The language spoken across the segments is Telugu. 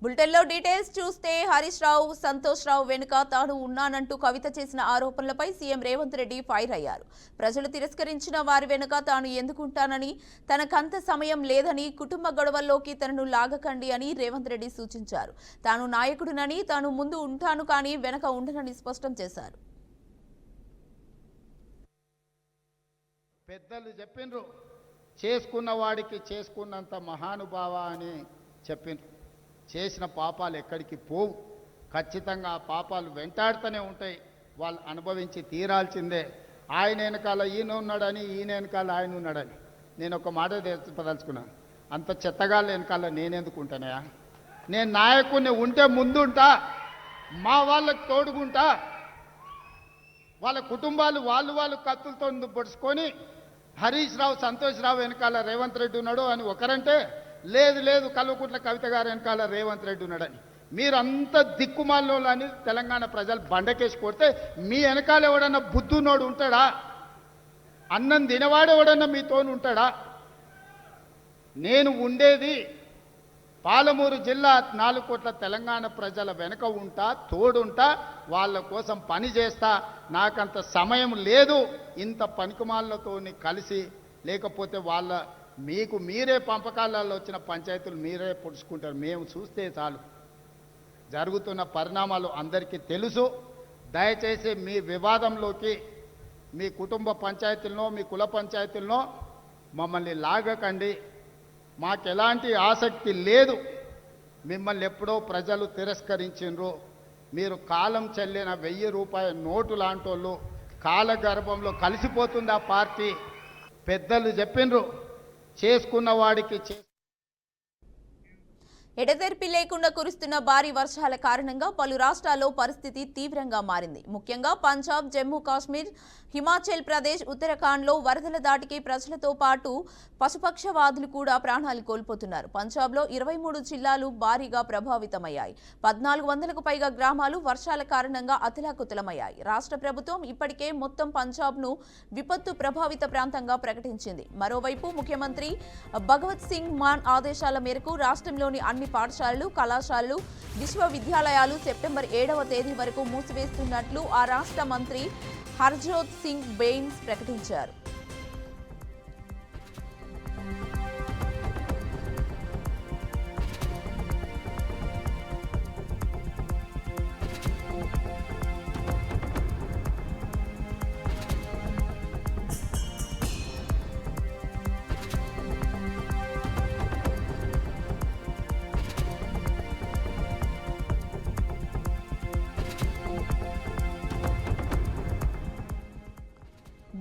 బులెటిన్లో డీటెయిల్స్ చూస్తే హరీష్ రావు, సంతోష్ రావు వెనుక తాను ఉన్నానంటూ కవిత చేసిన ఆరోపణలపై సీఎం రేవంత్ రెడ్డి ఫైర్ అయ్యారు. ప్రజలు తిరస్కరించిన వారి వెనుక తాను ఎందుకుంటానని, తనకంత సమయం లేదని, కుటుంబ గొడవల్లోకి తనను లాగకండి అని రేవంత్ రెడ్డి సూచించారు. తాను నాయకుడినని, తాను ముందు ఉంటాను కానీ వెనక ఉండనని స్పష్టం చేశారు. పెద్దలు చెప్పిండ్రు, చేసుకున్న వాడికి చేసుకున్నంత మహానుభావ అని చెప్పిండ్రు. చేసిన పాపాలు ఎక్కడికి పోవు, ఖచ్చితంగా ఆ పాపాలు వెంటాడుతూనే ఉంటాయి. వాళ్ళు అనుభవించి తీరాల్సిందే. ఆయన వెనకాల ఈయన ఉన్నాడని, ఈయన వెనకాల ఆయన ఉన్నాడని నేను ఒక మాట తెలుసుకున్నాను. అంత చెత్తగాళ్ళ వెనకాల నేనెందుకు ఉంటానయా? నేను నాయకుడిని ఉంటే ముందుంటా, మా వాళ్ళకి తోడుకుంటా. వాళ్ళ కుటుంబాలు వాళ్ళు కత్తులతో పొడుచుకొని హరీష్ రావు, సంతోష్ రావు వెనకాల రేవంత్ రెడ్డి ఉన్నాడు అని ఒకరంటే, లేదు కల్వకుంట్ల కవిత గారు వెనకాల రేవంత్ రెడ్డి ఉన్నాడని. మీరంతా దిక్కుమాలని తెలంగాణ ప్రజలు బండకేసి కొడితే మీ వెనకాల ఎవడన్నా బుద్ధున్నోడు ఉంటాడా? అన్నం తినవాడు ఎవడన్నా మీతోని ఉంటాడా? నేను ఉండేది పాలమూరు జిల్లా 4 కోట్ల తెలంగాణ ప్రజల వెనుక ఉంటా, తోడుంటా, వాళ్ళ కోసం పని చేస్తా. నాకంత సమయం లేదు ఇంత పనికిమాలతో కలిసి. లేకపోతే మీకు మీరే పంపకాలలో వచ్చిన పంచాయతీలు మీరే పుడుచుకుంటారు. మేము చూస్తే చాలు. జరుగుతున్న పరిణామాలు అందరికీ తెలుసు. దయచేసి మీ వివాదంలోకి, మీ కుటుంబ పంచాయతీలను, మీ కుల పంచాయతీలను మమ్మల్ని లాగకండి. మాకు ఎలాంటి ఆసక్తి లేదు. మిమ్మల్ని ఎప్పుడో ప్రజలు తిరస్కరించిండ్రు. మీరు కాలం చెల్లిన 1000 రూపాయల నోటు లాంటి వాళ్ళు. కాలగర్భంలో కలిసిపోతుంది ఆ పార్టీ. పెద్దలు చెప్పిండ్రు, చేసుకున్న వాడికి ఎడతెరిపి లేకుండా కురుస్తున్న భారీ వర్షాల కారణంగా పలు రాష్ట్రాల్లో పరిస్థితి తీవ్రంగా మారింది. ముఖ్యంగా పంజాబ్, జమ్మూ కాశ్మీర్, హిమాచల్ ప్రదేశ్, ఉత్తరాఖండ్లో వరదల దాటికి ప్రజలతో పాటు పశుపక్షవాదులు కూడా ప్రాణాలు కోల్పోతున్నారు. పంజాబ్లో 23 జిల్లాలు భారీగా ప్రభావితమయ్యాయి. 1400కు పైగా గ్రామాలు వర్షాల కారణంగా అతలాకుతలమయ్యాయి. రాష్ట్ర ప్రభుత్వం ఇప్పటికే మొత్తం పంజాబ్ను విపత్తు ప్రభావిత ప్రాంతంగా ప్రకటించింది. మరోవైపు ముఖ్యమంత్రి భగవత్ సింగ్ మాన్ ఆదేశాల మేరకు రాష్ట్రంలోని అన్ని పాఠశాలలు, కళాశాలలు, విశ్వవిద్యాలయాలు సెప్టెంబర్ 7వ తేదీ వరకు మూసివేస్తున్నట్లు ఆ రాష్ట్ర మంత్రి హర్జోత్ సింగ్ బెయిన్స్ ప్రకటించారు.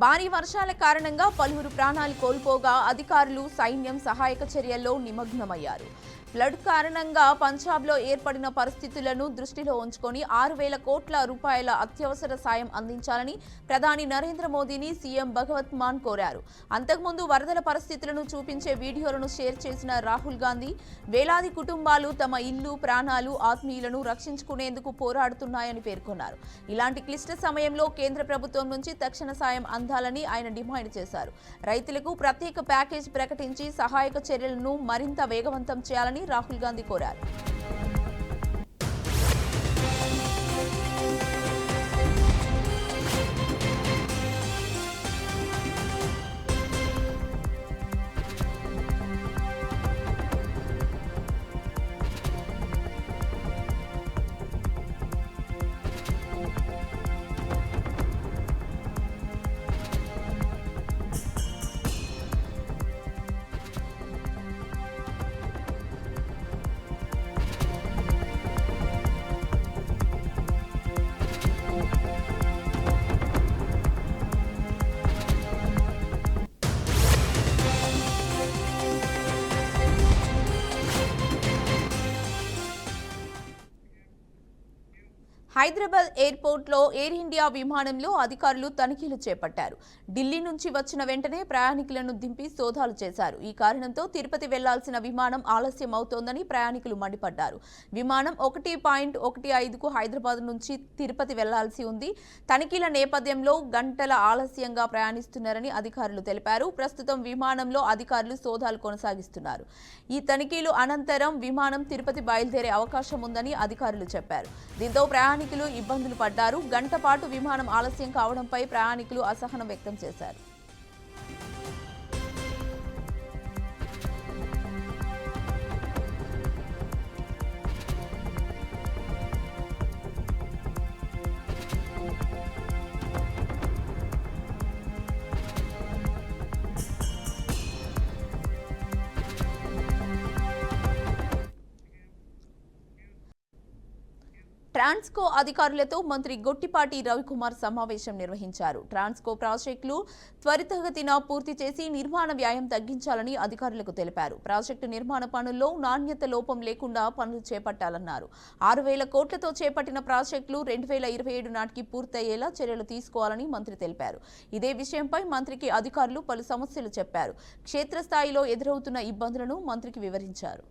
భారీ వర్షాల కారణంగా పలువురు ప్రాణాలు కోల్పోగా అధికారులు, సైన్యం సహాయక చర్యల్లో నిమగ్నమయ్యారు. ఫ్లడ్ కారణంగా పంజాబ్లో ఏర్పడిన పరిస్థితులను దృష్టిలో ఉంచుకొని 6000 కోట్ల రూపాయల అత్యవసర సాయం అందించాలని ప్రధాని నరేంద్ర మోదీని సీఎం భగవత్ మాన్ కోరారు. అంతకుముందు వరదల పరిస్థితులను చూపించే వీడియోలను షేర్ చేసిన రాహుల్ గాంధీ, వేలాది కుటుంబాలు తమ ఇల్లు, ప్రాణాలు, ఆత్మీయులను రక్షించుకునేందుకు పోరాడుతున్నాయని పేర్కొన్నారు. ఇలాంటి క్లిష్ట సమయంలో కేంద్ర ప్రభుత్వం నుంచి తక్షణ సాయం అందాలని ఆయన డిమాండ్ చేశారు. రైతులకు ప్రత్యేక ప్యాకేజ్ ప్రకటించి సహాయక చర్యలను మరింత వేగవంతం చేయాలని రాహుల్ గాంధీ కోరారు. హైదరాబాద్ ఎయిర్పోర్ట్లో ఎయిర్ ఇండియా విమానంలో అధికారులు తనిఖీలు చేపట్టారు. ఢిల్లీ నుంచి వచ్చిన వెంటనే ప్రయాణికులను దింపి సోదాలు చేశారు. ఈ కారణంతో తిరుపతి వెళ్లాల్సిన విమానం ఆలస్యం అవుతోందని ప్రయాణికులు మండిపడ్డారు. విమానం 1.15కు హైదరాబాద్ నుంచి తిరుపతి వెళ్లాల్సి ఉంది. తనిఖీల నేపథ్యంలో గంటల ఆలస్యంగా ప్రయాణిస్తున్నారని అధికారులు తెలిపారు. ప్రస్తుతం విమానంలో అధికారులు సోదాలు కొనసాగిస్తున్నారు. ఈ తనిఖీలు అనంతరం విమానం తిరుపతి బయలుదేరే అవకాశం ఉందని అధికారులు చెప్పారు. దీంతో ప్రయాణికులు ఇబ్బందులు పడ్డారు. గంట పాటు విమానం ఆలస్యం కావడంపై ప్రయాణికులు అసహనం వ్యక్తం చేశారు. ట్రాన్స్కో అధికారులతో మంత్రి గొట్టిపాటి రవికుమార్ సమావేశం నిర్వహించారు. ట్రాన్స్కో ప్రాజెక్టులు త్వరితగతిన పూర్తి చేసి నిర్మాణ వ్యయం తగ్గించాలని అధికారులకు తెలిపారు. ప్రాజెక్టు నిర్మాణ పనుల్లో నాణ్యత లోపం లేకుండా పనులు చేపట్టాలన్నారు. 6,000 కోట్లతో చేపట్టిన ప్రాజెక్టులు 2027 నాటికి పూర్తయ్యేలా చర్యలు తీసుకోవాలని మంత్రి తెలిపారు. ఇదే విషయంపై మంత్రికి అధికారులు పలు సమస్యలు చెప్పారు. క్షేత్రస్థాయిలో ఎదురవుతున్న ఇబ్బందులను మంత్రికి వివరించారు.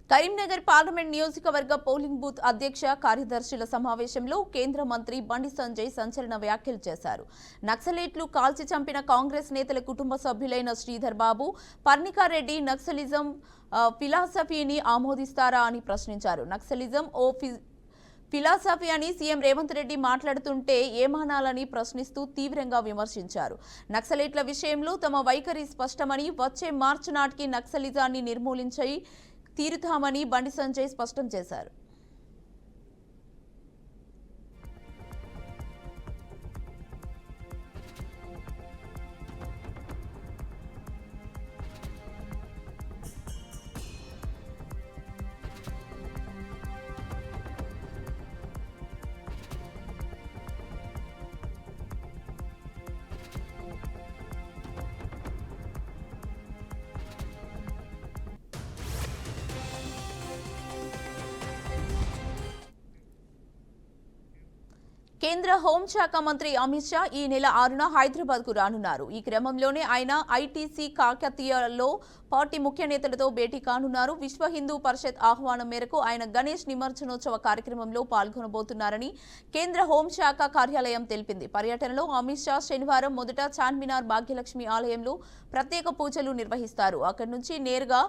కరీంనగర్ పార్లమెంట్ నియోజకవర్గ పోలింగ్ బూత్ అధ్యక్ష కార్యదర్శుల సమావేశంలో కేంద్ర మంత్రి బండి సంజయ్ సంచలన వ్యాఖ్యలు చేశారు. నక్సలైట్లు కాల్చి చంపిన కాంగ్రెస్ నేతల కుటుంబ సభ్యులైన శ్రీధర్ బాబు, పర్ణికారెడ్డి నక్సలిజం ఫిలాసఫీని ఆమోదిస్తారా అని ప్రశ్నించారు. నక్సలిజం ఓ ఫిలాసఫీ అని సీఎం రేవంత్ రెడ్డి మాట్లాడుతుంటే ఏమానాలని ప్రశ్నిస్తూ తీవ్రంగా విమర్శించారు. నక్సలైట్ల విషయంలో తమ వైఖరి స్పష్టమని, వచ్చే మార్చి నాటికి నక్సలిజాన్ని నిర్మూలించి తీరుతామని బండి సంజయ్ స్పష్టం చేశారు. కేంద్ర హోంశాఖ మంత్రి అమిత్ షా ఈ నెల 6న హైదరాబాద్కు రానున్నారు. ఈ క్రమంలోనే ఆయన ఐటీసీ కాకతీయలో పార్టీ ముఖ్య నేతలతో భేటీ కానున్నారు. విశ్వ హిందూ పరిషత్ ఆహ్వానం మేరకు ఆయన గణేష్ నిమజ్జనోత్సవ కార్యక్రమంలో పాల్గొనబోతున్నారని కేంద్ర హోంశాఖ కార్యాలయం తెలిపింది. పర్యటనలో అమిత్ షా శనివారం మొదట చార్మినార్ భాగ్యలక్ష్మి ఆలయంలో ప్రత్యేక పూజలు నిర్వహిస్తారు. అక్కడి నుంచి నేరుగా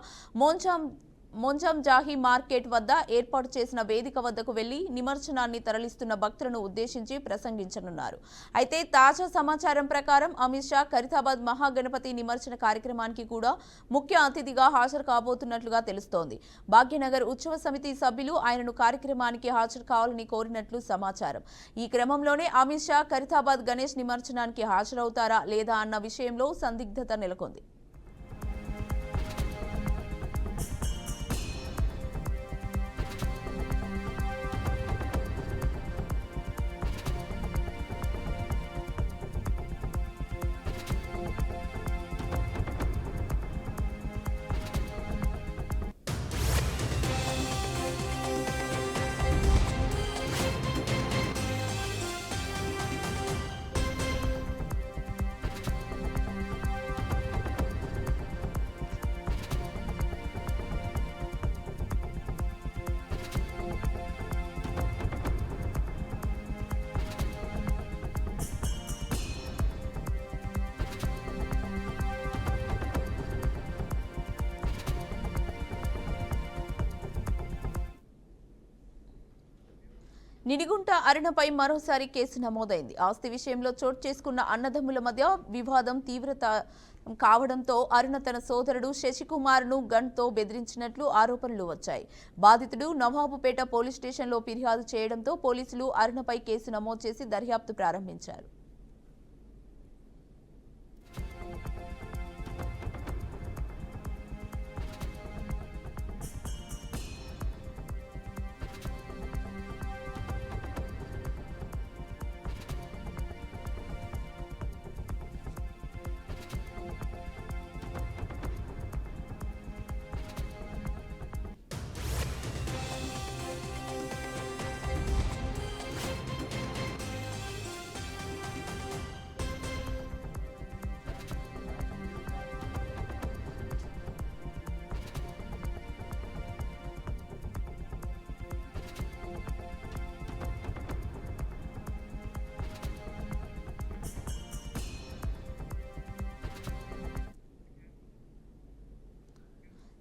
మొంజాం జాహీ మార్కెట్ వద్ద ఏర్పాటు చేసిన వేదిక వద్దకు వెళ్లి నిమజ్జనాన్ని తరలిస్తున్న భక్తులను ఉద్దేశించి ప్రసంగించనున్నారు. అయితే తాజా సమాచారం ప్రకారం అమిత్ షా ఖైరతాబాద్ మహాగణపతి నిమజ్జన కార్యక్రమానికి కూడా ముఖ్య అతిథిగా హాజరు కాబోతున్నట్లుగా తెలుస్తోంది. భాగ్యనగర్ ఉత్సవ సమితి సభ్యులు ఆయనను కార్యక్రమానికి హాజరు కావాలని కోరినట్లు సమాచారం. ఈ క్రమంలోనే అమిత్ షా ఖైరతాబాద్ గణేష్ నిమజ్జనానికి హాజరవుతారా లేదా అన్న విషయంలో సందిగ్ధత నెలకొంది. నిడిగుంట అరుణపై మరోసారి కేసు నమోదైంది. ఆస్తి విషయంలో చోటు చేసుకున్న అన్నదమ్ముల మధ్య వివాదం తీవ్రత కావడంతో అరుణ తన సోదరుడు శశికుమార్ను గన్తో బెదిరించినట్లు ఆరోపణలు వచ్చాయి. బాధితుడు నవాబుపేట పోలీస్ స్టేషన్లో ఫిర్యాదు చేయడంతో పోలీసులు అరుణపై కేసు నమోదు చేసి దర్యాప్తు ప్రారంభించారు.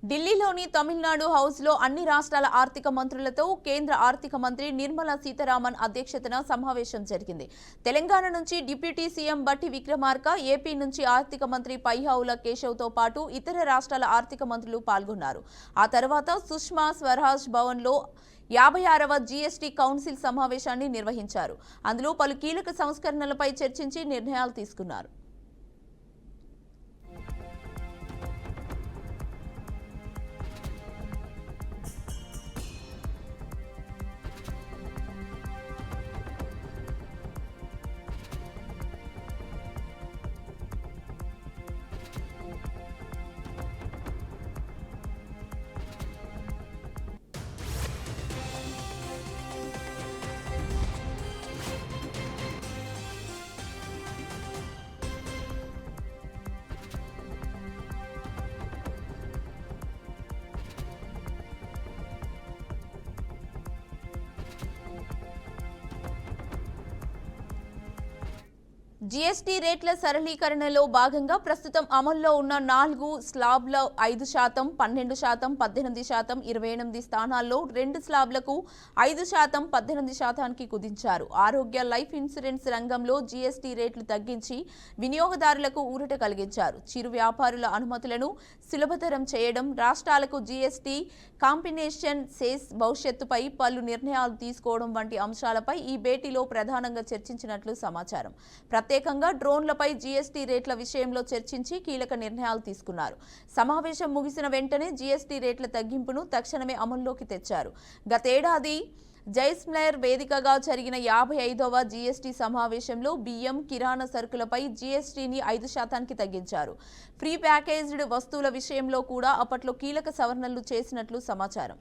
ఢిల్లీలోని తమిళనాడు హౌస్లో అన్ని రాష్ట్రాల ఆర్థిక మంత్రులతో కేంద్ర ఆర్థిక మంత్రి నిర్మలా సీతారామన్ అధ్యక్షతన సమావేశం జరిగింది. తెలంగాణ నుంచి డిప్యూటీ సీఎం బట్టి విక్రమార్క, ఏపీ నుంచి ఆర్థిక మంత్రి పైహావుల కేశవ్తో పాటు ఇతర రాష్ట్రాల ఆర్థిక మంత్రులు పాల్గొన్నారు. ఆ తర్వాత సుష్మా స్వరాజ్ భవన్లో 56వ జీఎస్టీ కౌన్సిల్ సమావేశాన్ని నిర్వహించారు. అందులో పలు కీలక సంస్కరణలపై చర్చించి నిర్ణయాలు తీసుకున్నారు. జీఎస్టీ రేట్ల సరళీకరణలో భాగంగా ప్రస్తుతం అమల్లో ఉన్న 4 స్లాబ్ల 5%, 12%, 18%, 28 స్థానాల్లో 2 స్లాబ్లకు 5%, 18%కి కుదించారు. ఆరోగ్య లైఫ్ ఇన్సూరెన్స్ రంగంలో జీఎస్టీ రేట్లు తగ్గించి వినియోగదారులకు ఊరట కలిగించారు. చిరు వ్యాపారుల అనుమతులను సులభతరం చేయడం, రాష్ట్రాలకు జీఎస్టీ కాంబినేషన్ సెస్ భవిష్యత్తుపై పలు నిర్ణయాలు తీసుకోవడం వంటి అంశాలపై ఈ భేటీలో ప్రధానంగా చర్చించినట్లు సమాచారం. ప్రత్యేకంగా డ్రోన్లపై జీఎస్టీ రేట్ల విషయంలో చర్చించి కీలక నిర్ణయాలు తీసుకున్నారు. సమావేశం ముగిసిన వెంటనే జీఎస్టీ రేట్ల తగ్గింపును తక్షణమే అమల్లోకి తెచ్చారు. గతేడాది జైస్మేర్ వేదికగా జరిగిన 55వ జీఎస్టీ సమావేశంలో బియ్యం, కిరాణా సరుకులపై జీఎస్టీని 5%కి తగ్గించారు. ప్రీ ప్యాకేజ్డ్ వస్తువుల విషయంలో కూడా అప్పట్లో కీలక సవరణలు చేసినట్లు సమాచారం.